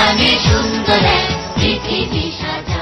বিজ্ঞানে সুন্দর এক পৃথিবী সাজা।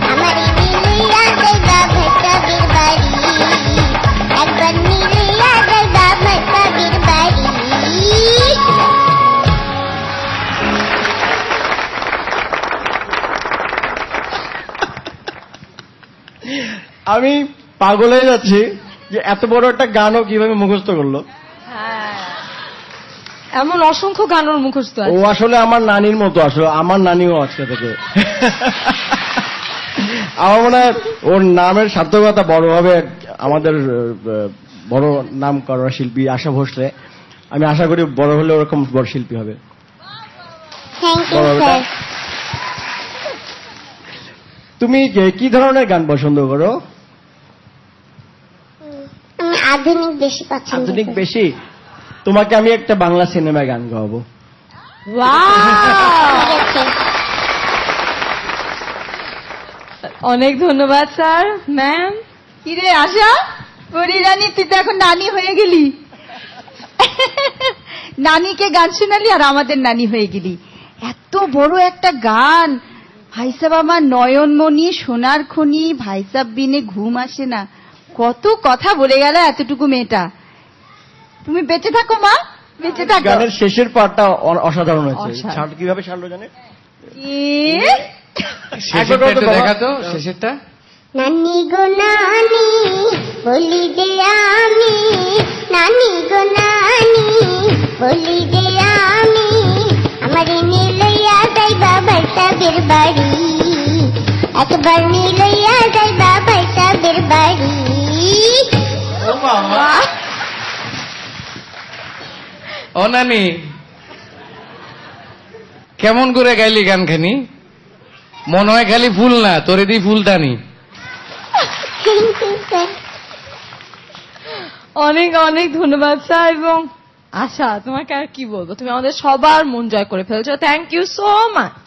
हमारी আমি পাগল হয়ে যাচ্ছি যে এত বড় একটা গানও কিভাবে মুখস্থ করলো। এমন অসংখ্য গান ওর মুখস্থ ও আছে। আসলে আমার নানির মতো, আসলে আমার নানিও আজকে থেকে। আমার মনে হয় ওর নামের সার্থকতা বড় হবে আমাদের বড় নাম করা শিল্পী আশা ভোসলে। আমি আশা করি বড় হলে ওরকম বড় শিল্পী হবে। Thank you sir. তুমি কি ধরনের গান পছন্দ করো? আমি আধুনিক বেশি পছন্দ আধুনিক করি। বেশি। তোমাকে আমি একটা বাংলা সিনেমায় গান গাওয়াবো। ওয়াও, ঠিক আছে। অনেক ধন্যবাদ স্যার। ম্যাম, কিরে আশা, পরিরানী তুই তো এখন নানি হয়ে গেলি। নানিকে গান শোনালি আর আমাদের নানি হয়ে গেলি। এত বড় একটা গান, ভাই সাহেব আমার নয়নমণি সোনার খনি, ভাই সাহেব বিনে ঘুম আসে না, কত কথা বলে গেল এতটুকু মেয়েটা। তুমি বেঁচে থাকো মা, বেঁচে থাকো। গানের শেষের পার্টটা অসাধারণ হয়েছে। অসাধারণ। কিভাবে ছাড়লো জানে? শেষেরটা একটু দেখাতো, শেষেরটা। নানি গো নানি বলি দে আমি, নানি গো নানি বলি দে আমি, আমার নিলইয়া যাইবা ভাইসাবের বাড়ি, একবার নিলইয়া যাইবা ভাইসাবের বাড়ি। ও নানি, কেমন করে গাইলি গানখানি? মনে হয় খালি ফুল না, তোরে দি ফুলদানি। Thank you sir. অনেক অনেক ধন্যবাদ স্যার। এবং আশা, তোমাকে আর কি বলবো, তুমি আমাদের সবার মন জয় করে ফেলছো। Thank you so much.